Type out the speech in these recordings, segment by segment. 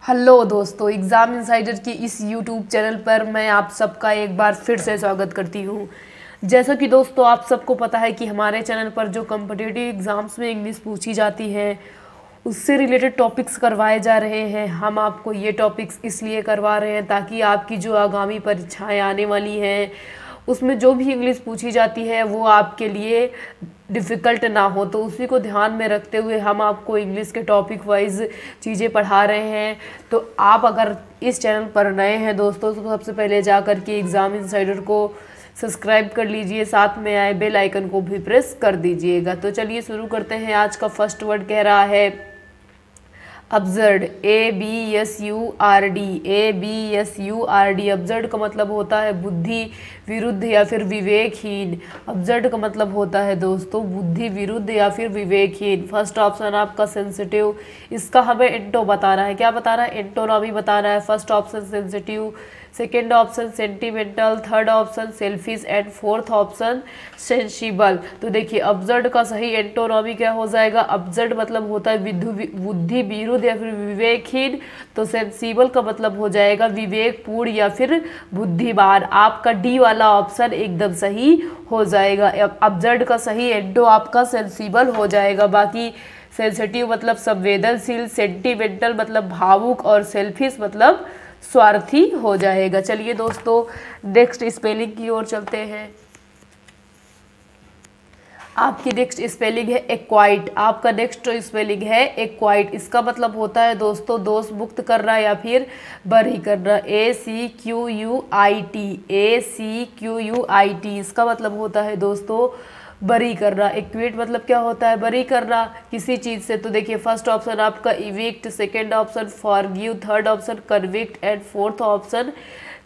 Hello दोस्तों, exam insider की इस यूट्यूब चैनल पर मैं आप सबका एक बार फिर से स्वागत करती हूँ। जैसा कि दोस्तों आप सबको पता है कि हमारे चैनल पर जो कॉम्पिटिटिव एग्ज़ाम्स में इंग्लिश पूछी जाती है उससे रिलेटेड टॉपिक्स करवाए जा रहे हैं। हम आपको ये टॉपिक्स इसलिए करवा रहे हैं ताकि आपकी जो आगामी परीक्षाएं आने वाली हैं उसमें जो भी इंग्लिश पूछी जाती है वो आपके लिए डिफ़िकल्ट ना हो। तो उसी को ध्यान में रखते हुए हम आपको इंग्लिश के टॉपिक वाइज चीज़ें पढ़ा रहे हैं। तो आप अगर इस चैनल पर नए हैं दोस्तों तो सबसे पहले जा कर के एग्ज़ाम इनसाइडर को सब्सक्राइब कर लीजिए, साथ में आए बेल आइकन को भी प्रेस कर दीजिएगा। तो चलिए शुरू करते हैं। आज का फर्स्ट वर्ड कह रहा है अब्सर्ड, ABSURD, ABSURD। अब्सर्ड का मतलब होता है बुद्धि विरुद्ध या फिर विवेकहीन। अब्सर्ड का मतलब होता है दोस्तों बुद्धि विरुद्ध या फिर विवेकहीन। फर्स्ट ऑप्शन आपका सेंसिटिव, इसका हमें एंटो बताना है। क्या बताना है? एंटोनॉमी बताना है। First option sensitive, second option sentimental, third option selfish and fourth option sensible. तो देखिए अब्सर्ड का सही एंटोनॉमी क्या हो जाएगा? अब्सर्ड मतलब होता है बुद्धि विरुद्ध या फिर विवेकहीन। तो सेंसिबल का मतलब हो जाएगा विवेकपूर्ण या फिर बुद्धिमान। आपका डी वाला ऑप्शन एकदम सही हो जाएगा। अब्सर्ड का सही एंटो आपका सेंसिबल हो जाएगा। बाकी सेंसिटिव मतलब संवेदनशील, सेंटिमेंटल मतलब भावुक और सेल्फिश मतलब स्वार्थी हो जाएगा। चलिए दोस्तों नेक्स्ट स्पेलिंग की ओर चलते हैं। आपकी नेक्स्ट स्पेलिंग है एक्वाइट। आपका नेक्स्ट स्पेलिंग है एक्वाइट। इसका मतलब होता है दोस्तों दोष मुक्त करना या फिर बरी करना। ACQUIT, ACQUIT। इसका मतलब होता है दोस्तों बरी करना। इक्विट मतलब क्या होता है? बरी करना किसी चीज़ से। तो देखिए फर्स्ट ऑप्शन आपका evict, second option forgive, third option convict and fourth option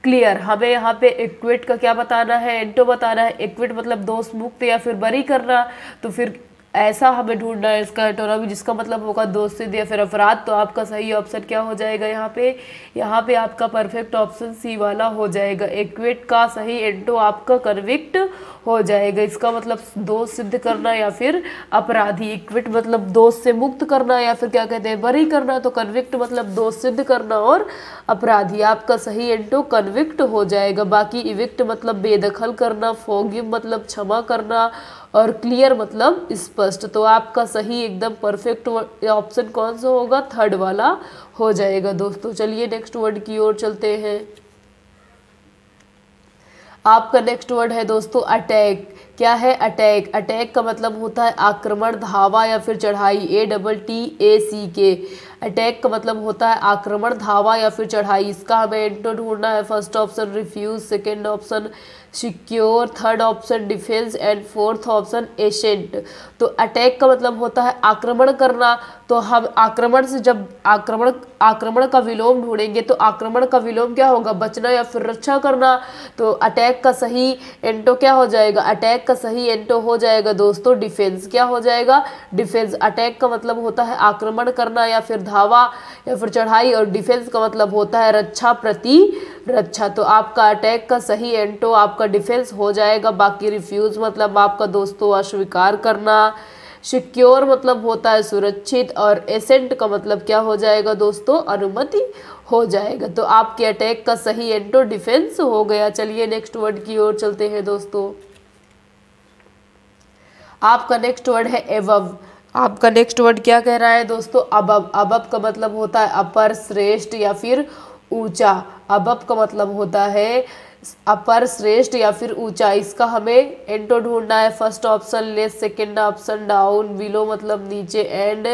clear. हमें यहाँ पे इक्विट का क्या बताना है? एंटो बताना है। इक्विट मतलब दोष मुक्त या फिर बरी करना। तो फिर ऐसा हमें ढूंढना है इसका एंटोनॉमी जिसका मतलब होगा दोष सिद्ध या फिर अपराध। तो आपका सही ऑप्शन क्या हो जाएगा यहाँ पे आपका परफेक्ट ऑप्शन सी वाला हो जाएगा। इक्विट का सही एंटो आपका कन्विक्ट हो जाएगा। इसका मतलब दोष सिद्ध करना या फिर अपराधी। इक्विट मतलब दोष से मुक्त करना या फिर क्या कहते हैं बरी करना। तो कन्विक्ट मतलब दोष सिद्ध करना और अपराधी। आपका सही एंटो कन्विक्ट हो जाएगा। बाकी इविक्ट मतलब बेदखल करना, फॉरगिव मतलब क्षमा करना और क्लियर मतलब स्पष्ट। तो आपका सही एकदम परफेक्ट ऑप्शन कौन सा होगा? थर्ड वाला हो जाएगा दोस्तों। चलिए नेक्स्ट वर्ड की ओर चलते हैं। आपका नेक्स्ट वर्ड है दोस्तों अटैक। क्या है? अटैक। अटैक का मतलब होता है आक्रमण, धावा या फिर चढ़ाई। ATTACK। अटैक का मतलब होता है आक्रमण, धावा या फिर चढ़ाई। इसका हमें एंटो ढूंढना है। First option refuge, second option secure, third option defence and fourth option ascent. तो अटैक का मतलब होता है आक्रमण करना। तो हम आक्रमण से जब आक्रमण का विलोम ढूंढेंगे तो आक्रमण का विलोम क्या होगा? बचना या फिर रक्षा करना। तो अटैक का सही एंटो क्या हो जाएगा? अटैक का सही एंटो हो जाएगा दोस्तों डिफेंस। क्या हो जाएगा? डिफेंस। अटैक का मतलब होता है आक्रमण करना या फिर धावा या फिर चढ़ाई और डिफेंस का मतलब होता है रक्षा, प्रति रक्षा। तो आपका अटैक का सही एंटो आपका डिफेंस हो जाएगा। बाकी रिफ्यूज मतलब आपका दोस्तों अस्वीकार करना, सिक्योर मतलब होता है सुरक्षित और एसेंट का मतलब क्या हो जाएगा दोस्तों? अनुमति हो जाएगा। तो आपके अटैक का सही एंटो डिफेंस हो गया। चलिए नेक्स्ट वर्ड की ओर चलते हैं दोस्तों। आपका नेक्स्ट वर्ड है एबव। आपका नेक्स्ट वर्ड क्या कह रहा है दोस्तों? अबव। अबव का मतलब होता है अपर, श्रेष्ठ या फिर ऊंचा। अबव का मतलब होता है अपर, श्रेष्ठ या फिर ऊंचा। इसका हमें एंटो ढूंढना है। First option less, second option down, below मतलब नीचे एंड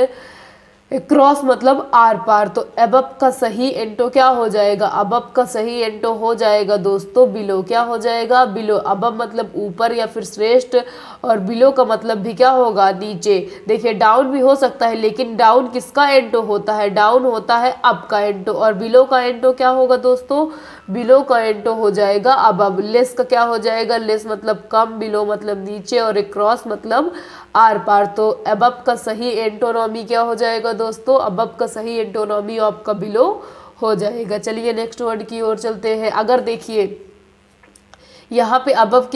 क्रॉस मतलब आर पार। तो अबव का सही एंटो क्या हो जाएगा? अबव का सही एंटो हो जाएगा दोस्तों बिलो। क्या हो जाएगा? बिलो। अबव मतलब ऊपर या फिर श्रेष्ठ और बिलो का मतलब भी क्या होगा? नीचे। देखिए डाउन भी हो सकता है लेकिन डाउन किसका एंटो होता है? डाउन होता है अप का एंटो। और बिलो का एंटो क्या होगा दोस्तों? बिलो का एंटो हो जाएगा अबव। लेस का क्या हो जाएगा? लेस मतलब कम, बिलो मतलब नीचे और क्रॉस मतलब आर पार। तो अबव का सही एंटोनॉमी क्या हो जाएगा दोस्तों? अबव का सही एंटोनॉमी आपका बिलो हो जाएगा। चलिए नेक्स्ट वर्ड की ओर चलते हैं। अगर देखिए यहाँ पे अबव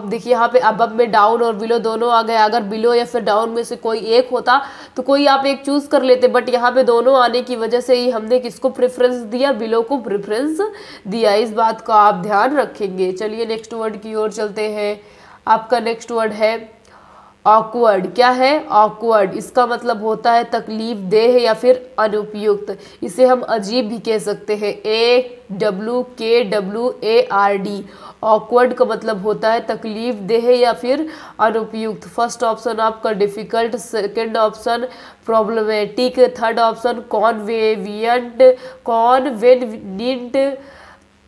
देखिए, यहाँ पे अबव में डाउन और बिलो दोनों आ गए। अगर बिलो या फिर डाउन में से कोई एक होता तो कोई आप एक चूज कर लेते, बट यहाँ पे दोनों आने की वजह से ही हमने किसको प्रेफरेंस दिया, बिलो को प्रेफरेंस दिया। इस बात का आप ध्यान रखेंगे। चलिए नेक्स्ट वर्ड की ओर चलते हैं। आपका नेक्स्ट वर्ड है ऑकवर्ड। क्या है? ऑकवर्ड। इसका मतलब होता है तकलीफ देह या फिर अनुपयुक्त। इसे हम अजीब भी कह सकते हैं, AWKWARD। ऑकवर्ड का मतलब होता है तकलीफ देह या फिर अनुपयुक्त। फर्स्ट ऑप्शन आपका difficult, second option problematic, third option convenient,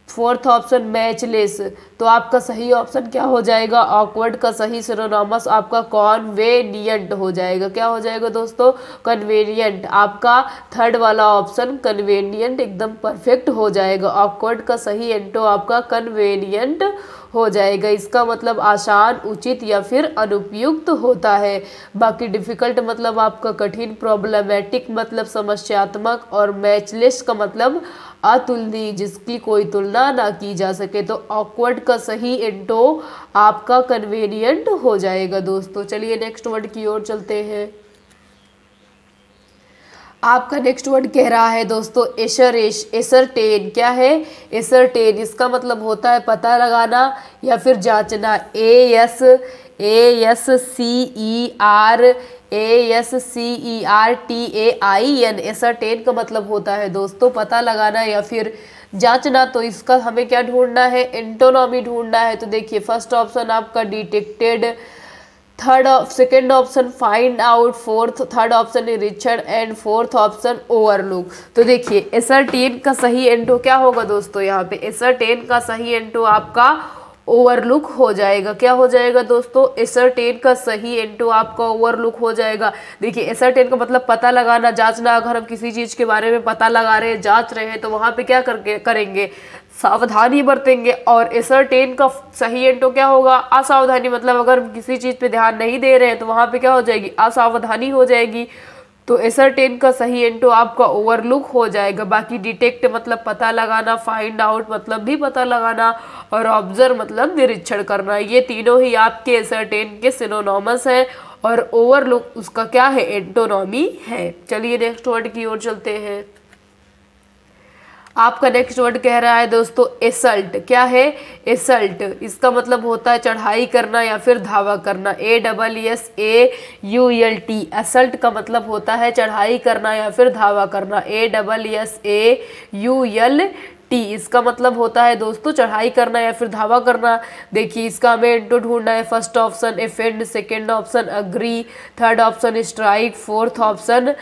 fourth option matchless. तो आपका सही ऑप्शन क्या हो जाएगा? ऑकवर्ड का सही सिनोनिमस आपका कन्वेनियंट हो जाएगा। क्या हो जाएगा दोस्तों? कन्वेनियंट। आपका थर्ड वाला ऑप्शन कन्वेनियंट एकदम परफेक्ट हो जाएगा। ऑकवर्ड का सही एंटो आपका कन्वेनियंट हो जाएगा। इसका मतलब आसान, उचित या फिर अनुपयुक्त होता है। बाकी डिफिकल्ट मतलब आपका कठिन, प्रॉब्लमेटिक मतलब समस्यात्मक, और मैचलेस का मतलब अतुलनीय, जिसकी कोई तुलना ना की जा सके। तो ऑकवर्ड का सही एंटो आपका कन्वेनियंट हो जाएगा दोस्तों। चलिए नेक्स्ट वर्ड की ओर चलते हैं। आपका नेक्स्ट वर्ड कह रहा है दोस्तों एसरटेन। क्या है? एसरटेन। इसका मतलब होता है पता लगाना या फिर जांचना। ASCERTAIN। एसरटेन का मतलब होता है दोस्तों पता लगाना या फिर जांचना। तो इसका हमें क्या ढूंढना है? एंटोनॉमी ढूंढना है। तो देखिए फर्स्ट ऑप्शन आपका detected, second option find out, third option निरीक्षण, एंड फोर्थ ऑप्शन ओवरलुक। तो देखिए एसरटेन का सही एंटो क्या होगा दोस्तों? यहाँ पे एसरटेन का सही एंटो आपका ओवरलुक हो जाएगा। क्या हो जाएगा दोस्तों? एसरटेन का सही एंटो आपका ओवरलुक हो जाएगा। देखिए एसरटेन का मतलब पता लगाना, जांचना। अगर हम किसी चीज के बारे में पता लगा रहे हैं, जांच रहे हैं, तो वहां पे क्या करेंगे? सावधानी बरतेंगे। और एसरटेन का सही एंटो क्या होगा? असावधानी। मतलब अगर हम किसी चीज पे ध्यान नहीं दे रहे हैं तो वहां पे क्या हो जाएगी? असावधानी हो जाएगी। तो एसरटेन का सही एंटो आपका ओवरलुक हो जाएगा। बाकी डिटेक्ट मतलब पता लगाना, फाइंड आउट मतलब भी पता लगाना, और ऑब्जर्व मतलब निरीक्षण करना। ये तीनों ही आपके एसरटेन के सिनोनिमस हैं, और ओवरलुक उसका क्या है? एंटोनॉमी है। चलिए नेक्स्ट वर्ड की ओर चलते हैं। आपका नेक्स्ट वर्ड कह रहा है दोस्तों एसल्ट। क्या है? एसल्ट। इसका मतलब होता है चढ़ाई करना या फिर धावा करना। ASSAULT। एसल्ट का मतलब होता है चढ़ाई करना या फिर धावा करना। ASSAULT। इसका मतलब होता है दोस्तों चढ़ाई करना या फिर धावा करना। देखिए इसका हमें एंटो ढूंढना है। First option offend, second option agree, third option strike, fourth option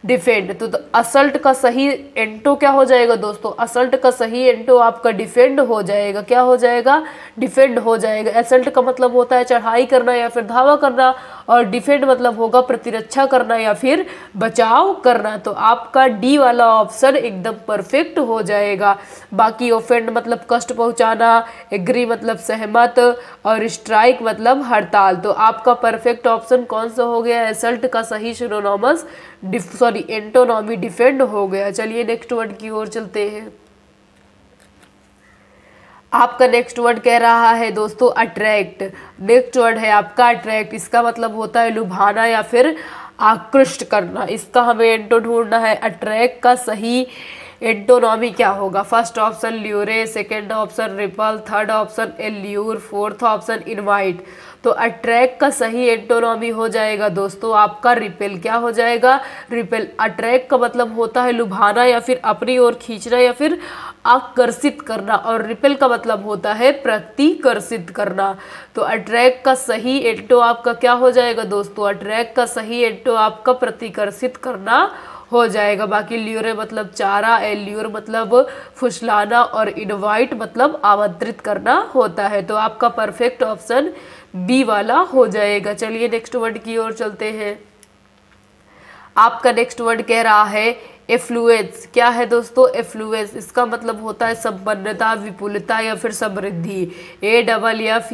defend. तो असल्ट का सही एंटो क्या हो जाएगा दोस्तों? असल्ट का सही एंटो आपका डिफेंड हो जाएगा। क्या हो जाएगा? डिफेंड हो जाएगा। असल्ट का मतलब होता है चढ़ाई करना या फिर धावा करना, और डिफेंड मतलब होगा प्रतिरक्षा करना या फिर बचाव करना। तो आपका डी वाला ऑप्शन एकदम परफेक्ट हो जाएगा। बाकी ऑफेंड मतलब कष्ट पहुंचाना, एग्री मतलब सहमत, और स्ट्राइक मतलब हड़ताल। तो आपका परफेक्ट ऑप्शन कौन सा हो गया? असल्ट का सही सिनोनिमस एंटोनॉमी डिफेंड हो गया। चलिए नेक्स्ट वर्ड की ओर चलते हैं। आपका नेक्स्ट वर्ड कह रहा है दोस्तों अट्रैक्ट। नेक्स्ट वर्ड है आपका अट्रैक्ट। इसका मतलब होता है लुभाना या फिर आकृष्ट करना। इसका हमें एंटो ढूंढना है। अट्रैक्ट का सही एंटोनॉमी क्या होगा? First option lure, second option repel, third option allure, fourth option invite. तो अट्रैक्ट का सही एंटोनॉमी हो जाएगा दोस्तों आपका रिपेल। क्या हो जाएगा? रिपेल। अट्रैक्ट का मतलब होता है लुभाना या फिर अपनी ओर खींचना या फिर आकर्षित करना, और रिपेल का मतलब होता है प्रतिकर्षित करना। तो अट्रैक्ट का सही एंटो आपका क्या हो जाएगा दोस्तों? अट्रैक्ट का सही एंटो आपका प्रतिकर्षित करना हो जाएगा। बाकी ल्यूरे मतलब चारा, एल्यूर मतलब फुसलाना, और इनवाइट मतलब आमंत्रित करना होता है। तो आपका परफेक्ट ऑप्शन बी वाला हो जाएगा। चलिए नेक्स्ट वर्ड की ओर चलते हैं। आपका नेक्स्ट वर्ड कह रहा है एफ्लुएंस। क्या है दोस्तों? एफ्लुएंस। इसका मतलब होता है संपन्नता, विपुलता या फिर समृद्धि। AFFLUENCE।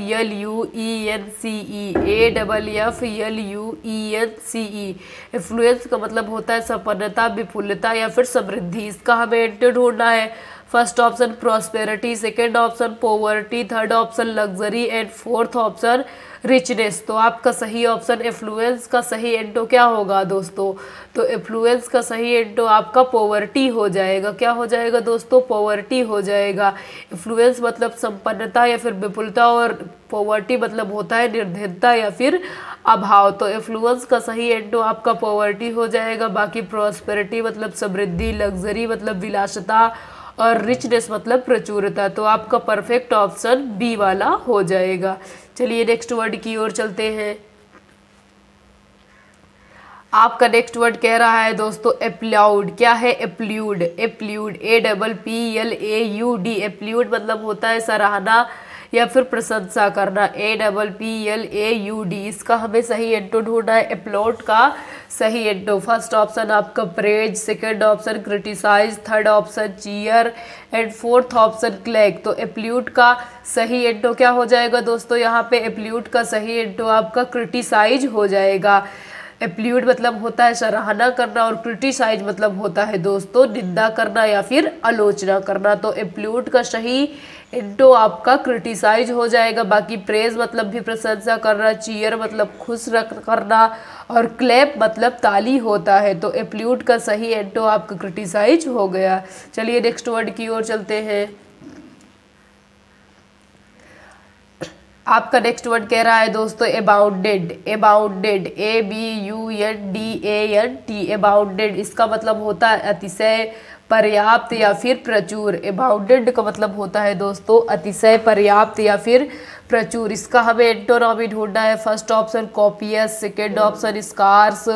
एफ्लुएंस का मतलब होता है संपन्नता, विपुलता या फिर समृद्धि। इसका हमें एंटो ढूंढना है। First option prosperity, second option poverty, third option luxury and fourth option richness. तो आपका सही ऑप्शन एफ्लुएंस का सही एंटो क्या होगा दोस्तों? तो एफ्लुएंस का सही एंटो आपका पोवर्टी हो जाएगा। क्या हो जाएगा दोस्तों? पोवर्टी हो जाएगा। एफ्लुएंस मतलब संपन्नता या फिर विपुलता, और पोवर्टी मतलब होता है निर्धनता या फिर अभाव। तो एफ्लुएंस का सही एंटो आपका पोवर्टी हो जाएगा। बाकी प्रॉस्पेरिटी मतलब समृद्धि, लग्जरी मतलब विलासिता, और रिचनेस मतलब प्रचुरता। तो आपका परफेक्ट ऑप्शन बी वाला हो जाएगा। चलिए नेक्स्ट वर्ड की ओर चलते हैं। आपका नेक्स्ट वर्ड कह रहा है दोस्तों एप्लाउड। क्या है एप्ल्यूड? एप्ल्यूड APPLAUD। एप्ल्यूड मतलब होता है सराहना या फिर प्रशंसा करना। APPLAUD। इसका हमें सही एंटो ढूंढना है। एप्लॉड का सही एंटो फर्स्ट ऑप्शन आपका praise, second option criticise, third option cheer and fourth option clack. तो एप्ल्यूड का सही एंटो क्या हो जाएगा दोस्तों? यहाँ पे एप्ल्यूड का सही एंटो आपका क्रिटिसाइज हो जाएगा। एप्ल्यूड मतलब होता है सराहना करना, और क्रिटिसाइज मतलब होता है दोस्तों निंदा करना या फिर आलोचना करना। तो एप्ल्यूड का सही एंटो आपका क्रिटिसाइज हो जाएगा। बाकी प्रेज मतलब भी प्रशंसा करना, चीयर मतलब खुश करना, और क्लैप मतलब ताली होता है। तो एप्ल्यूड का सही एंटो आपका क्रिटिसाइज हो गया। चलिए नेक्स्ट वर्ड की ओर चलते हैं। आपका नेक्स्ट वर्ड कह रहा है दोस्तों अबाउंडेड। अबाउंडेड ABUNDANT। अबाउंडेड इसका मतलब होता है अतिशय, पर्याप्त या फिर प्रचुर। अबाउंडेड का मतलब होता है दोस्तों अतिशय, पर्याप्त या फिर प्रचुर। इसका हमें एंटोनॉमी ढूंढना है। First option copious, second option scarce,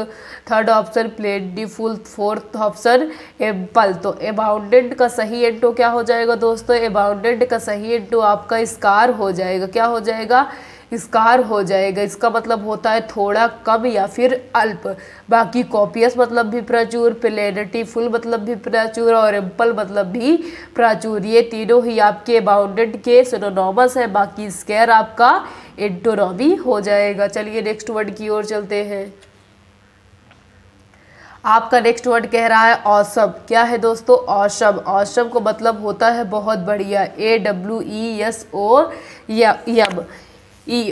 third option plentiful, fourth option ample. तो अबाउंडेड का सही एंटो क्या हो जाएगा दोस्तों? अबाउंडेड का सही एंटो आपका स्कार हो जाएगा। क्या हो जाएगा? स्कार हो जाएगा। इसका मतलब होता है थोड़ा, कम या फिर अल्प। बाकी कॉपियस मतलब भी प्रचुर, प्लेनिटीफुल मतलब भी प्रचुर, और एम्पल मतलब भी प्रचुर। ये तीनों ही आपके अबाउंडेड के सिनोनिमस है। बाकी स्केयर आपका एंटोनॉमी हो जाएगा। चलिए नेक्स्ट वर्ड की ओर चलते हैं। आपका नेक्स्ट वर्ड कह रहा है ऑसम। क्या है दोस्तों? ऑसम। ऑसम को मतलब होता है बहुत बढ़िया। AWESOM।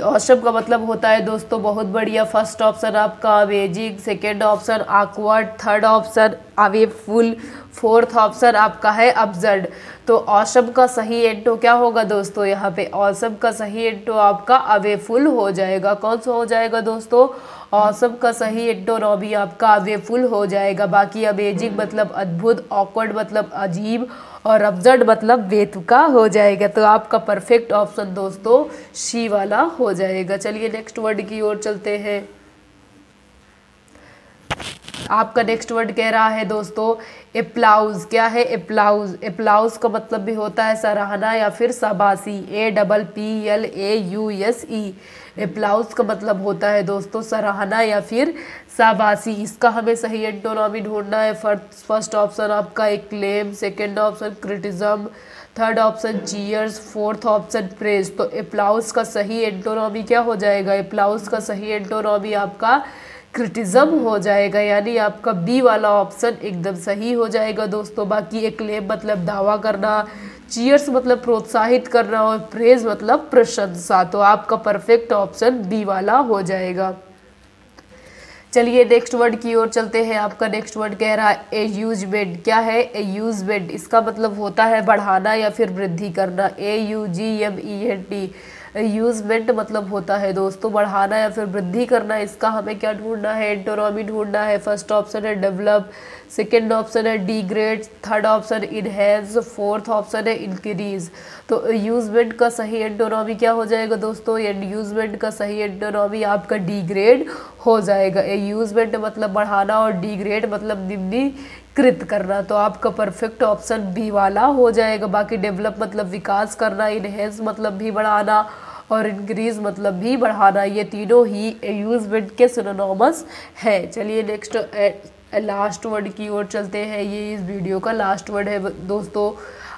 ऑसम का मतलब होता है दोस्तों बहुत बढ़िया। फर्स्ट ऑप्शन आपका amazing, second option awkward, third option awful, fourth option आपका है अब्सर्ड। तो ऑसम का सही एंटो क्या होगा दोस्तों? यहाँ पे ऑसम का सही एंटो आपका अवेफुल हो जाएगा। कौन सा हो जाएगा दोस्तों? ऑसम का सही एंटोनॉमी आपका अवेफुल हो जाएगा। बाकी अमेजिंग मतलब अद्भुत, ऑकवर्ड मतलब अजीब, और अब्सर्ड मतलब बेतुका हो जाएगा। तो आपका परफेक्ट ऑप्शन दोस्तों सी वाला हो जाएगा। चलिए नेक्स्ट वर्ड की ओर चलते हैं। आपका नेक्स्ट वर्ड कह रहा है दोस्तों एप्लाउज। क्या है एप्लाउज? एप्लाउज का मतलब भी होता है सराहना या फिर शाबाशी। APPLAUSE। एप्लाउज का मतलब होता है दोस्तों सराहना या फिर शाबाशी। इसका हमें सही एंटोनॉमी ढूंढना है। फर्स्ट ऑप्शन आपका acclaim, second option criticism, third option cheers, fourth option praise. तो एप्लाउज का सही एंटोनॉमी क्या हो जाएगा? एप्लाउज का सही एंटोनॉमी आपका क्रिटिज्म हो जाएगा, यानी आपका बी वाला ऑप्शन एकदम सही हो जाएगा दोस्तों। बाकी एक्लेम मतलब दावा करना, चीयर्स मतलब प्रोत्साहित करना, और प्रेज मतलब प्रशंसा। तो आपका परफेक्ट ऑप्शन बी वाला हो जाएगा। चलिए नेक्स्ट वर्ड की ओर चलते हैं। आपका नेक्स्ट वर्ड कह रहा है एयूजमेंट। क्या है एयूजमेंट? इसका मतलब होता है बढ़ाना या फिर वृद्धि करना। AUGMENT। यूजमेंट मतलब होता है दोस्तों बढ़ाना या फिर वृद्धि करना। इसका हमें क्या ढूंढना है? एंटोनॉमी ढूंढना है। फर्स्ट ऑप्शन है डेवलप, सेकेंड ऑप्शन है degrade, third option enhance, fourth option है इंक्रीज। तो यूजमेंट का सही एंटोनॉमी क्या हो जाएगा दोस्तों? यूजमेंट का सही एंटोनॉमी आपका डिग्रेड हो जाएगा। यूजमेंट मतलब बढ़ाना और डिग्रेड मतलब निम्नीकृत करना। तो आपका परफेक्ट ऑप्शन बी वाला हो जाएगा। बाकी डेवलप मतलब विकास करना, इनहेंस मतलब भी बढ़ाना, और इंक्रीज मतलब भी बढ़ाना। ये तीनों ही यूजमेंट के सिनोनिमस है। चलिए नेक्स्ट लास्ट वर्ड की ओर चलते हैं। ये इस वीडियो का लास्ट वर्ड है दोस्तों।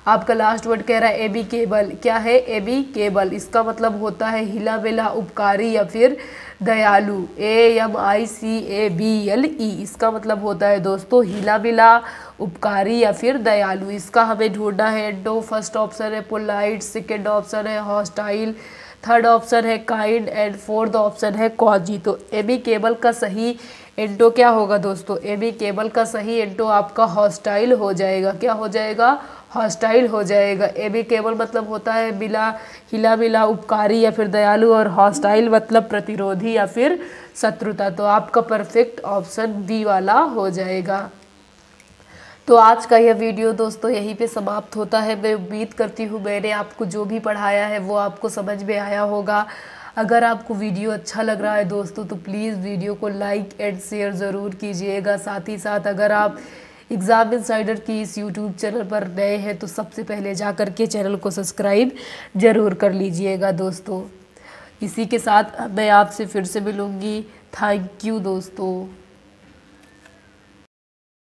आपका लास्ट वर्ड कह रहा है एबी केबल। क्या है? एबी केबल। इसका मतलब होता है हिला बिला, उपकारी या फिर दयालु। AMICABLE इसका मतलब होता है दोस्तों हिला बिला, उपकारी या फिर दयालु। इसका हमें ढूंढना है एंटो। फर्स्ट ऑप्शन है पोलाइट, सेकेंड ऑप्शन है हॉस्टाइल, थर्ड ऑप्शन है काइंड एंड फोर्थ ऑप्शन है कॉजी। तो एबी केबल का सही एंटो क्या होगा दोस्तों? एबी केबल का सही एंटो आपका हॉस्टाइल हो जाएगा। क्या हो जाएगा? हॉस्टाइल हो जाएगा। एबी केबल मतलब होता है बिला, हिला बिला, उपकारी या फिर दयालु, और हॉस्टाइल मतलब प्रतिरोधी या फिर शत्रुता। तो आपका परफेक्ट ऑप्शन बी वाला हो जाएगा। तो आज का यह वीडियो दोस्तों यहीं पे समाप्त होता है। मैं उम्मीद करती हूँ मैंने आपको जो भी पढ़ाया है वो आपको समझ में आया होगा। अगर आपको वीडियो अच्छा लग रहा है दोस्तों तो प्लीज़ वीडियो को लाइक एंड शेयर ज़रूर कीजिएगा। साथ ही साथ अगर आप एग्ज़ाम इनसाइडर की इस यूट्यूब चैनल पर नए हैं तो सबसे पहले जा कर के चैनल को सब्सक्राइब ज़रूर कर लीजिएगा दोस्तों। इसी के साथ मैं आपसे फिर से मिलूँगी। थैंक यू दोस्तों।